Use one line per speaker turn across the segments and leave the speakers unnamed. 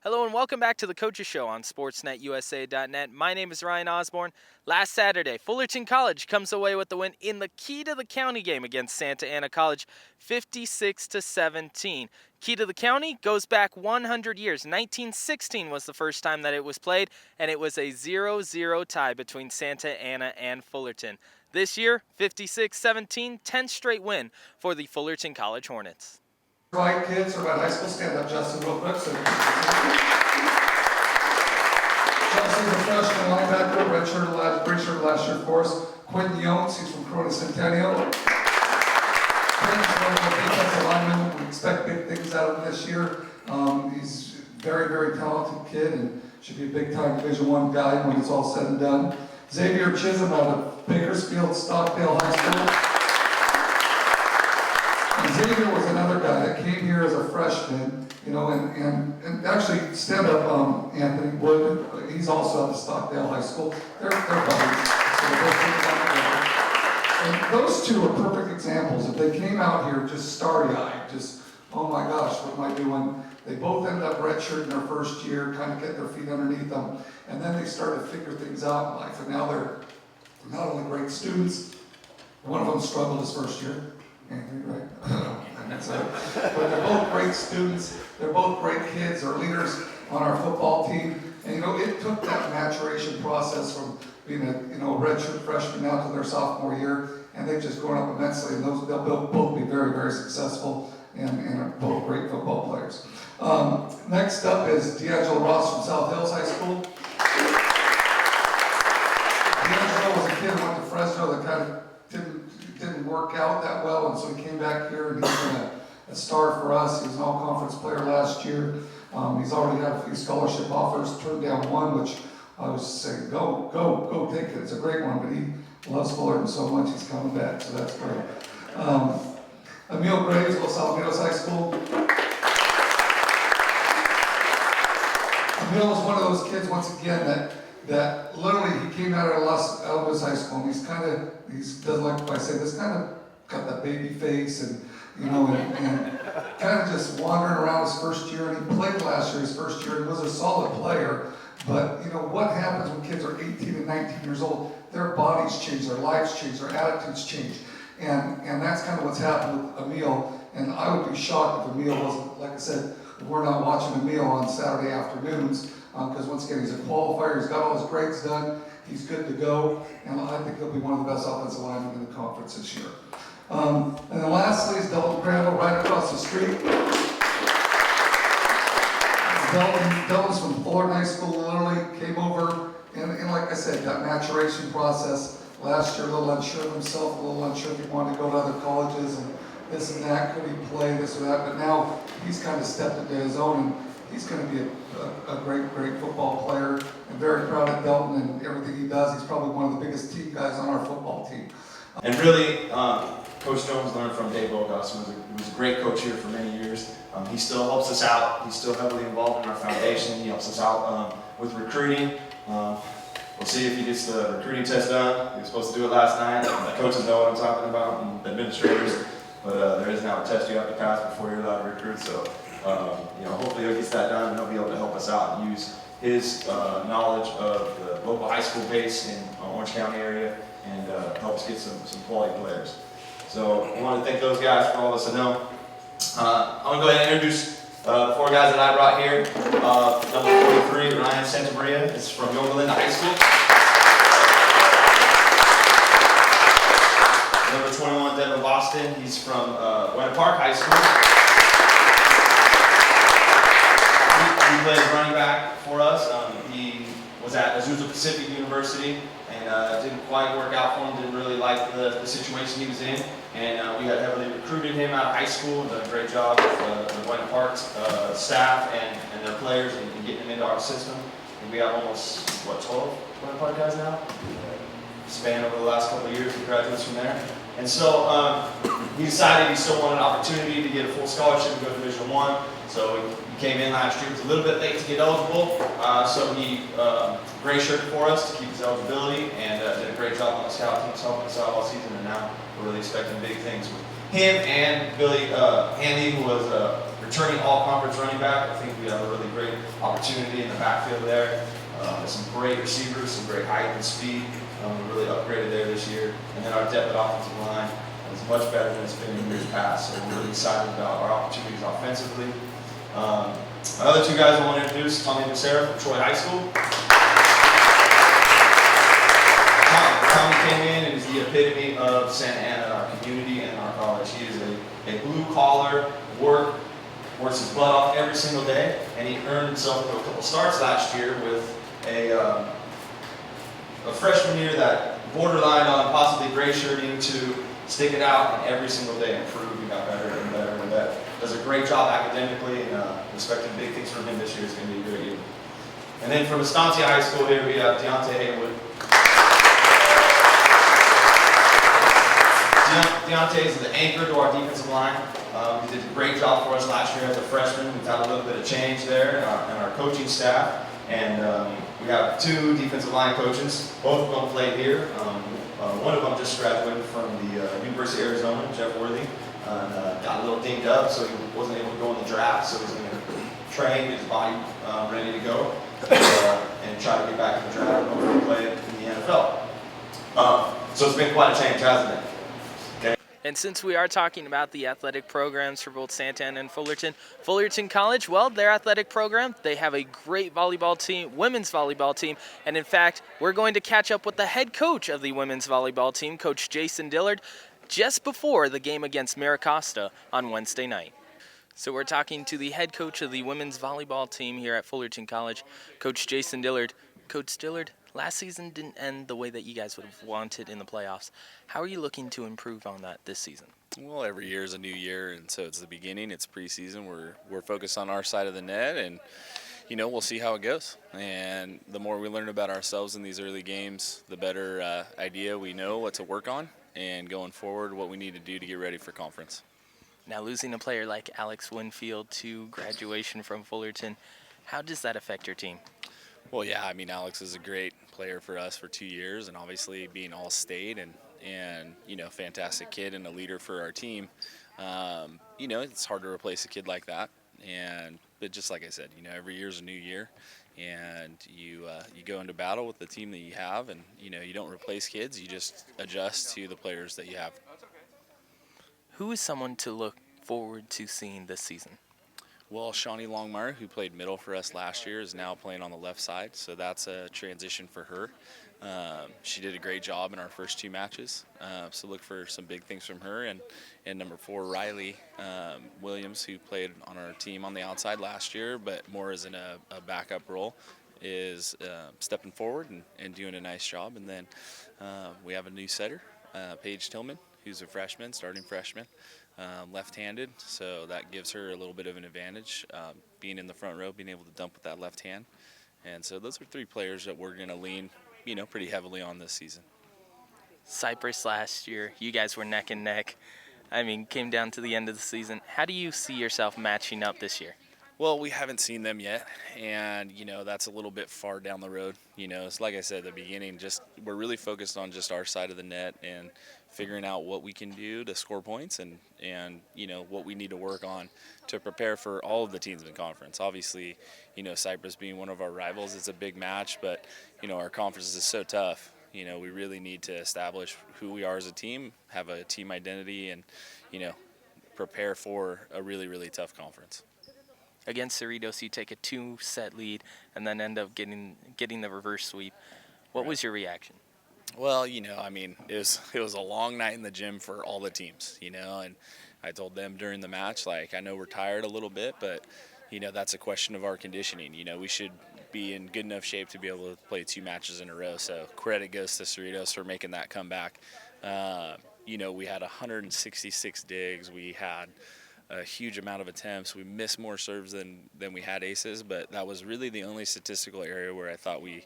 Hello and welcome back to the Coaches Show on SportsNetUSA.net. My name is Ryan Osborn. Last Saturday, Fullerton College comes away with the win in the Key to the County game against Santa Ana College, 56-17. Key to the County goes back 100 years. 1916 was the first time that it was played, and it was a 0-0 tie between Santa Ana and Fullerton. This year, 56-17, 10th straight win for the Fullerton College Hornets.
Right, kids, or about high school, stand up, Justin, real quick. Justin's a freshman linebacker, redshirted last year for us. Quentin Yones, he's from Corona Centennial. Quentin's one of our defensive linemen. We expect big things out of him this year. He's a very, very talented kid and should be a big-time Division I guy when it's all said and done. Xavier Chisholm out of Bakersfield, Stockdale High School. Xavier was another guy that came here as a freshman, and actually stand up, Anthony Wood, he's also at the Stockdale High School. They're buddies, so they're and those two are perfect examples. If they came out here just starry-eyed, just, oh my gosh, what am I doing? They both ended up redshirting their first year, kind of get their feet underneath them, and then they started to figure things out in life, and now they're not only great students, one of them struggled his first year. Anthony, right? But they're both great students. They're both great kids. They're leaders on our football team. And it took that maturation process from being a redshirt freshman out to their sophomore year, and they've just grown up immensely. And they'll both be very, very successful and are both great football players. Next up is D'Angelo Ross from South Hills High School. D'Angelo was a kid who went to Fresno that kind of didn't work out that well, and so he came back here and he's been a star for us. He was an all-conference player last year. He's already had a few scholarship offers, turned down one, which I was saying, go take it. It's a great one, but he loves Fullerton so much he's coming back, so that's great. Emil Graves, Los Alamitos High School. Emil was one of those kids, once again, that literally he came out of Los Alamitos High School, and he doesn't like if I say this, kind of got that baby face and kind of just wandering around his first year, and he played last year, his first year, and was a solid player. But what happens when kids are 18 and 19 years old? Their bodies change, their lives change, their attitudes change. And that's kind of what's happened with Emil. And I would be shocked if Emil wasn't, like I said, we're not watching Emil on Saturday afternoons, because once again, he's a qualifier, he's got all his grades done, he's good to go, and I think he'll be one of the best offensive linemen in the conference this year. And then lastly is Dalton Crandall, right across the street. Dalton's from Fullerton High School, literally came over, and like I said, that maturation process last year, a little unsure of himself, a little unsure if he wanted to go to other colleges, and this and that, could he play this or that, but now he's kind of stepped into his own, and he's going to be a great football player. I'm very proud of Dalton and everything he does. He's probably one of the biggest team guys on our football team.
And really, Coach Jones learned from Dave Wilcox, who was a great coach here for many years. He still helps us out. He's still heavily involved in our foundation. He helps us out with recruiting. We'll see if he gets the recruiting test done. He was supposed to do it last night. The coaches know what I'm talking about, and the administrators. But there is now a test you have to pass before you're allowed to recruit. So, hopefully he gets that done, and he'll be able to help us out and use his knowledge of the local high school base in Orange County area and help us get some quality players. So I want to thank those guys for all this I know. I'm going to go ahead and introduce the four guys that I brought here. Number 43, Ryan Santamaria, is from Yorba Linda High School. Number 21, Devin Boston, he's from Winter Park High School. He plays running back for us. He was at Azusa Pacific University and didn't quite work out for him, didn't really like the situation he was in. And we had heavily recruited him out of high school, done a great job with the Winter Park staff and their players and getting him into our system. And we have almost, 12 Winter Park guys now? Span over the last couple of years, he graduates from there. And so he decided he still wanted an opportunity to get a full scholarship and go to Division I. So he came in last year, he was a little bit late to get eligible. So he gray shirted for us to keep his eligibility and did a great job on the scout team, helping us out all season. And now we're really expecting big things with him and Billy Handy, who was returning all-conference running back. I think we have a really great opportunity in the backfield there. There's some great receivers, some great height and speed. We really upgraded there this year. And then our depth at offensive line is much better than it's been in years past. So we're really excited about our opportunities offensively. My other two guys I want to introduce, Tommy Becerra from Troy High School. Tommy came in and is the epitome of Santa Ana, our community, and our college. He is a blue-collar, works his butt off every single day, and he earned himself a couple starts last year with a freshman year that borderline on possibly gray shirting to stick it out, and every single day improved. He got better and better and better. Does a great job academically, and expecting big things from him this year. It's going to be a great year. And then from Estancia High School here, we have Deontay Haywood. Deontay is the anchor to our defensive line. He did a great job for us last year as a freshman. We've had a little bit of change there in our coaching staff. And we have two defensive line coaches. Both of them played here. One of them just graduated from the University of Arizona, Jeff Worthy. Got a little dinged up, so he wasn't able to go in the draft. So he's going to train, get his body ready to go, and try to get back in the draft and hopefully play in the NFL. So it's been quite a change, hasn't it?
And since we are talking about the athletic programs for both Santa Ana and Fullerton, Fullerton College, well, their athletic program, they have a great volleyball team, women's volleyball team. And in fact, we're going to catch up with the head coach of the women's volleyball team, Coach Jason Dillard, just before the game against Maricosta on Wednesday night. So we're talking to the head coach of the women's volleyball team here at Fullerton College, Coach Jason Dillard. Coach Dillard, last season didn't end the way that you guys would have wanted in the playoffs. How are you looking to improve on that this season?
Well, every year is a new year, and so it's the beginning. It's preseason. We're focused on our side of the net, and we'll see how it goes. And the more we learn about ourselves in these early games, the better idea we know what to work on, and going forward, what we need to do to get ready for conference.
Now, losing a player like Alex Winfield to graduation from Fullerton, how does that affect your team?
Well, yeah, Alex is a great player for us for 2 years, and obviously being all-state and fantastic kid and a leader for our team. It's hard to replace a kid like that. But just like I said, every year is a new year, and you go into battle with the team that you have, and you don't replace kids. You just adjust to the players that you have.
Who is someone to look forward to seeing this season?
Well, Shawnee Longmire, who played middle for us last year, is now playing on the left side, so that's a transition for her. She did a great job in our first 2 matches, so look for some big things from her. And number 4, Riley Williams, who played on our team on the outside last year, but more as in a backup role, is stepping forward and doing a nice job. And then we have a new setter, Paige Tillman, who's a freshman, starting freshman. Left-handed, so that gives her a little bit of an advantage, being in the front row, being able to dump with that left hand. And so those are 3 players that we're going to lean, pretty heavily on this season.
Cypress last year, you guys were neck and neck. Came down to the end of the season. How do you see yourself matching up this year?
Well, we haven't seen them yet, and that's a little bit far down the road. It's like I said at the beginning, we're really focused on just our side of the net and figuring out what we can do to score points and what we need to work on to prepare for all of the teams in the conference. Obviously, Cypress being one of our rivals, it's a big match, but our conference is so tough. We really need to establish who we are as a team, have a team identity, and prepare for a really, really tough conference.
Against Cerritos, you take a 2-set lead and then end up getting the reverse sweep. What was your reaction?
Well, it was a long night in the gym for all the teams, and I told them during the match, I know we're tired a little bit, but, that's a question of our conditioning. We should be in good enough shape to be able to play 2 matches in a row. So credit goes to Cerritos for making that comeback. We had 166 digs. We had a huge amount of attempts. We missed more serves than we had aces, but that was really the only statistical area where I thought we,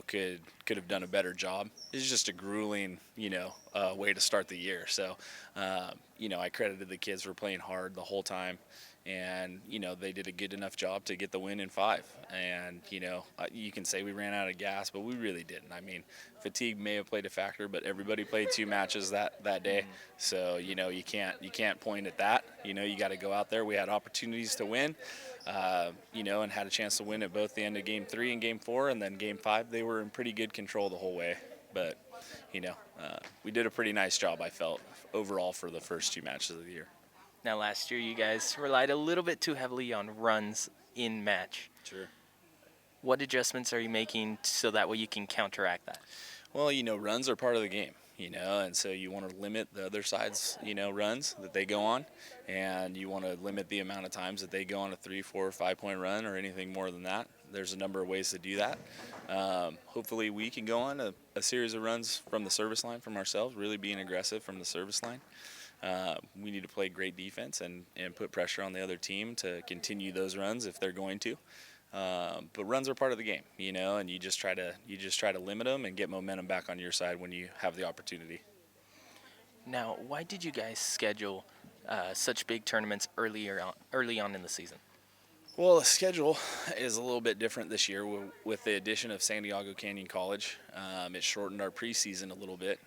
could have done a better job. It's just a grueling, way to start the year. So, I credited the kids for playing hard the whole time, and they did a good enough job to get the win in 5. And you can say we ran out of gas, but we really didn't. Fatigue may have played a factor, but everybody played 2 matches that day, so you can't point at that. You know, you got to go out there. We had opportunities to win, you know, and had a chance to win at both the end of Game 3 and Game 4, and then Game 5 they were in pretty good control the whole way. But, you know, we did a pretty nice job, I felt, overall for the first 2 matches of the year.
Now, last year you guys relied a little bit too heavily on runs in match.
Sure.
What adjustments are you making so that way you can counteract that?
Well, you know, runs are part of the game, you know, and so you want to limit the other side's, you know, runs that they go on, and you want to limit the amount of times that they go on a 3, 4, 5-point run or anything more than that. There's a number of ways to do that. Hopefully we can go on a series of runs from the service line from ourselves, really being aggressive from the service line. We need to play great defense and put pressure on the other team to continue those runs if they're going to. But runs are part of the game, you know, and you just try to limit them and get momentum back on your side when you have the opportunity.
Now, why did you guys schedule such big tournaments early on in the season?
Well, the schedule is a little bit different this year with the addition of San Diego Canyon College. It shortened our preseason a little bit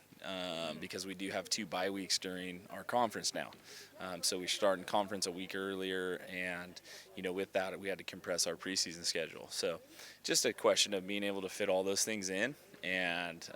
because we do have 2 bye weeks during our conference now. So we start in conference a week earlier, and, you know, with that we had to compress our preseason schedule. So just a question of being able to fit all those things in. And,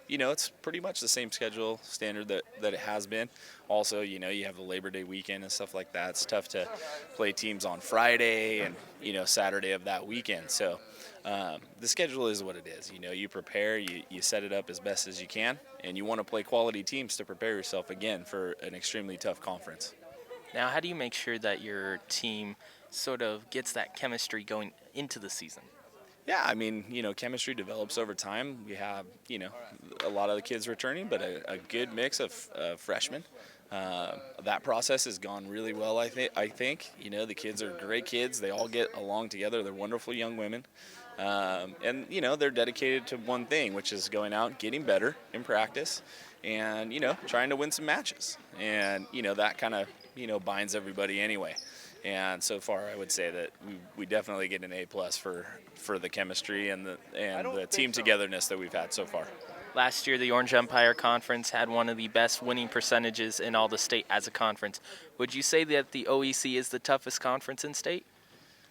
you know, it's pretty much the same schedule standard that it has been. Also, you know, you have the Labor Day weekend and stuff like that. It's tough to play teams on Friday and, you know, Saturday of that weekend. So the schedule is what it is. You know, you prepare, you set it up as best as you can, and you want to play quality teams to prepare yourself, again, for an extremely tough conference.
Now, how do you make sure that your team sort of gets that chemistry going into the season?
Yeah, I mean, you know, chemistry develops over time. We have, you know, a lot of the kids returning, but a good mix of freshmen. That process has gone really well, I think. You know, the kids are great kids. They all get along together. They're wonderful young women. And, you know, they're dedicated to one thing, which is going out, getting better in practice, and, you know, trying to win some matches. And, you know, that kind of, you know, binds everybody anyway. And so far, I would say that we definitely get an A+ for the chemistry and the team togetherness that we've had so far.
Last year, the Orange Empire Conference had one of the best winning percentages in all the state as a conference. Would you say that the OEC is the toughest conference in state?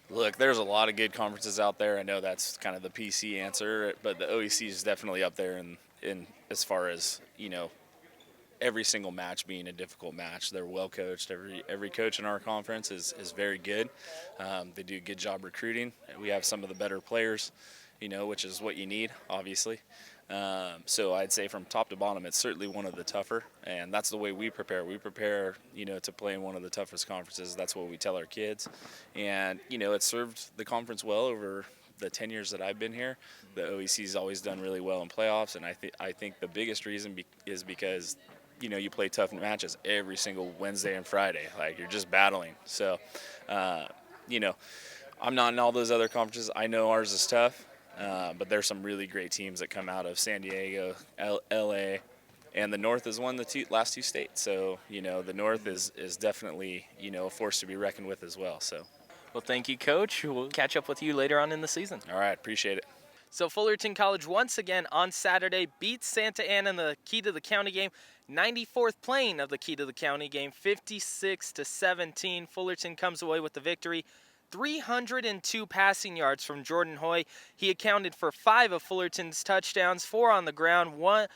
Look, there's a lot of good conferences out there. I know that's kind of the PC answer, but the OEC is definitely up there in as far as, you know, every single match being a difficult match. They're well coached. Every coach in our conference is very good. They do a good job recruiting. We have some of the better players, you know, which is what you need, obviously. So I'd say from top to bottom, it's certainly one of the tougher, and that's the way we prepare. We prepare, you know, to play in one of the toughest conferences. That's what we tell our kids. And, you know, it's served the conference well over the 10 years that I've been here. The OEC's always done really well in playoffs, and I think the biggest reason is because, you know, you play tough matches every single Wednesday and Friday. Like, you're just battling. So, you know, I'm not in all those other conferences. I know ours is tough, but there's some really great teams that come out of San Diego, LA, and the North has won the last 2 states. So, you know, the North is definitely, you know, a force to be reckoned with as well. So,
Well, thank you, Coach. We'll catch up with you later on in the season.
all right, appreciate it.
So Fullerton College once again on Saturday beats Santa Ana in the Key to the County game. 94th playing of the Key to the County game, 56-17. Fullerton comes away with the victory. 302 passing yards from Jordan Hoy. He accounted for 5 of Fullerton's touchdowns, 4 on the ground, 4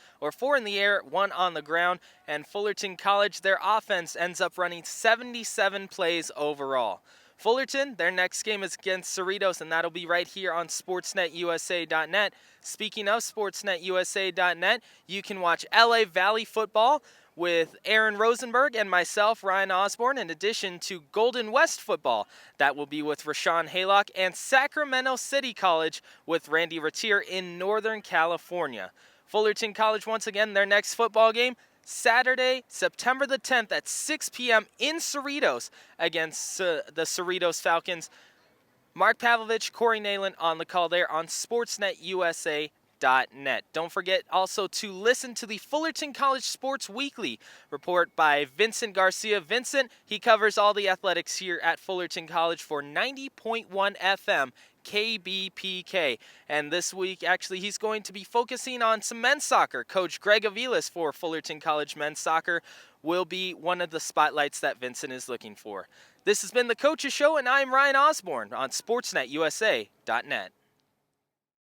in the air, 1 on the ground. And Fullerton College, their offense ends up running 77 plays overall. Fullerton, their next game is against Cerritos, and that'll be right here on SportsNetUSA.net. Speaking of SportsNetUSA.net, you can watch LA Valley football with Aaron Rosenberg and myself, Ryan Osborn, in addition to Golden West football. That will be with Rashawn Haylock, and Sacramento City College with Randy Ratier in Northern California. Fullerton College, once again, their next football game, Saturday, September the 10th at 6 p.m. in Cerritos against the Cerritos Falcons. Mark Pavlovich, Corey Nalen on the call there on SportsNetUSA.net. Don't forget also to listen to the Fullerton College Sports Weekly report by Vincent Garcia. Vincent, he covers all the athletics here at Fullerton College for 90.1 FM. KBPK. And this week, actually, he's going to be focusing on some men's soccer. Coach Greg Aviles for Fullerton College men's soccer will be one of the spotlights that Vincent is looking for. This has been the Coaches Show, and I'm Ryan Osborn on SportsNetUSA.net.